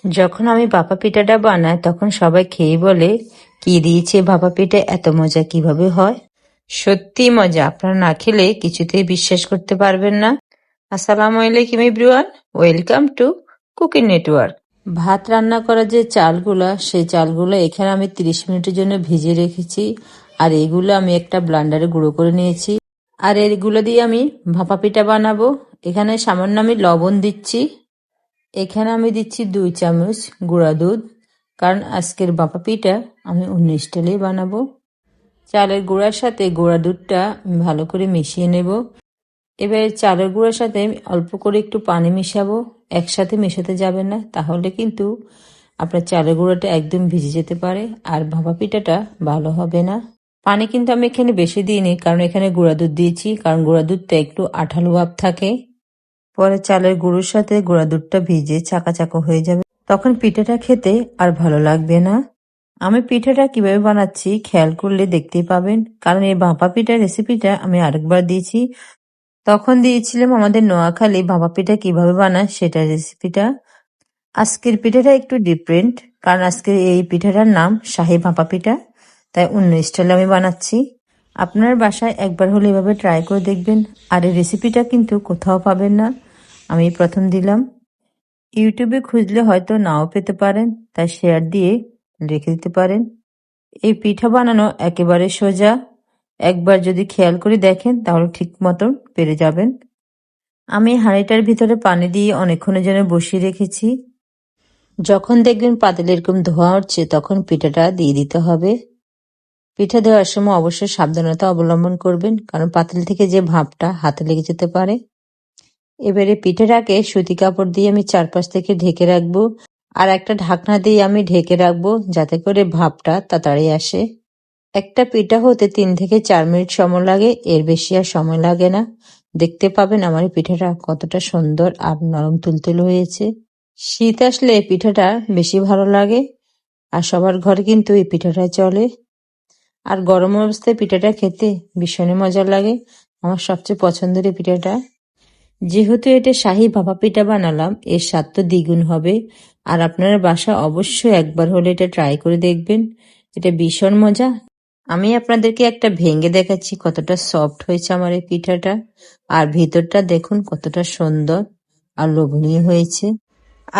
যখন আমি ভাপা পিঠাটা বানাই তখন সবাই খেয়ে বলে, কি দিয়েছে ভাপা পিঠা, এত মজা কিভাবে হয়। সত্যি মজা, আপনারা না খেলে কিছুতেই বিশ্বাস করতে পারবেন না। আসসালামু আলাইকুম everyone, welcome to cooking network. ভাত রান্না করা যে চালগুলা, সেই চালগুলো এখানে আমি 30 মিনিটের জন্য ভিজিয়ে রেখেছি। আর এগুলো আমি একটা ব্লান্ডারে গুঁড়ো করে নিয়েছি। আর এগুলো দিয়ে আমি ভাপা পিঠা বানাবো। এখানে সামান্য আমি লবণ দিচ্ছি। এখানে আমি দিচ্ছি 2 চামচ গুঁড়া দুধ, কারণ আজকের ভাপা পিঠা আমি অন্য স্টাইলেই বানাবো। চালের গুঁড়ার সাথে গুঁড়া দুধটা ভালো করে মিশিয়ে নেব। এবার চালের গুঁড়ার সাথে আমি অল্প করে একটু পানি মিশাবো। একসাথে মেশাতে যাবে না, তাহলে কিন্তু আপনার চালের গুঁড়াটা একদম ভিজে যেতে পারে আর ভাপা পিঠাটা ভালো হবে না। পানি কিন্তু আমি এখানে বেশি দিইনি, কারণ এখানে গুঁড়া দুধ দিয়েছি, কারণ গুঁড়া দুধটা একটু আঠালো ভাব থাকে। পরে চালের গুঁড়োর সাথে গুঁড়া দুধটা ভিজে চাকা চাকা হয়ে যাবে, তখন পিঠাটা খেতে আর ভালো লাগবে না। আমি পিঠাটা কিভাবে বানাচ্ছি খেয়াল করলে দেখতেই পাবেন, কারণ এই ভাপা পিঠার রেসিপিটা আমি আরেকবার দিয়েছি। তখন দিয়েছিলাম আমাদের নোয়াখালী ভাপা পিঠা কিভাবে বানায় সেটা রেসিপিটা। আজকের পিঠাটা একটু ডিফারেন্ট, কারণ আজকের এই পিঠাটার নাম শাহী ভাপা পিঠা, তাই অন্য স্টাইলে আমি বানাচ্ছি। আপনার বাসায় একবার হলে এভাবে ট্রাই করে দেখবেন। আর এই রেসিপিটা কিন্তু কোথাও পাবেন না, আমি প্রথম দিলাম। ইউটিউবে খুঁজলে হয়তো নাও পেতে পারেন, তাই শেয়ার দিয়ে রেখে দিতে পারেন। এই পিঠা বানানো একেবারে সোজা, একবার যদি খেয়াল করে দেখেন তাহলে ঠিক মতন পেরে যাবেন। আমি হাঁড়িটার ভিতরে পানি দিয়ে অনেকক্ষণের জন্য বসিয়ে রেখেছি। যখন দেখবেন পাতিলে এরকম ধোঁয়া উঠছে তখন পিঠাটা দিয়ে দিতে হবে। পিঠা দেওয়ার সময় অবশ্যই সাবধানতা অবলম্বন করবেন, কারণ পাতিল থেকে যে ভাপটা হাতে লেগে যেতে পারে। এবারে পিঠাটাকে সুতি কাপড় দিয়ে আমি চারপাশ থেকে ঢেকে রাখবো, আর একটা ঢাকনা দিয়ে আমি ঢেকে রাখবো যাতে করে ভাপটা তাড়াতাড়ি আসে। একটা পিঠা হতে 3 থেকে 4 মিনিট সময় লাগে, এর বেশি আর সময় লাগে না। দেখতে পাবেন আমার এই পিঠাটা কতটা সুন্দর আর নরম তুলতুলে হয়েছে। শীত আসলে এই পিঠাটা বেশি ভালো লাগে, আর সবার ঘরে কিন্তু এই পিঠাটা চলে। আর গরম অবস্থায় পিঠাটা খেতে ভীষণই মজা লাগে। আমার সবচেয়ে পছন্দের এই পিঠাটা। যেহেতু এটা শাহী ভাপা পিঠা বানালাম, এর স্বাদ তো দ্বিগুণ হবে। আর আপনারা বাসা অবশ্যই একবার হলে এটা ট্রাই করে দেখবেন, এটা ভীষণ মজা। আমি আপনাদেরকে একটা ভেঙে দেখাচ্ছি কতটা সফট হয়েছে আমার এই পিঠাটা, আর ভিতরটা দেখুন কতটা সুন্দর আর লোভনীয় হয়েছে।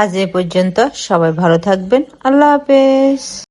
আজ এ পর্যন্ত, সবাই ভালো থাকবেন, আল্লাহ হাফেজ।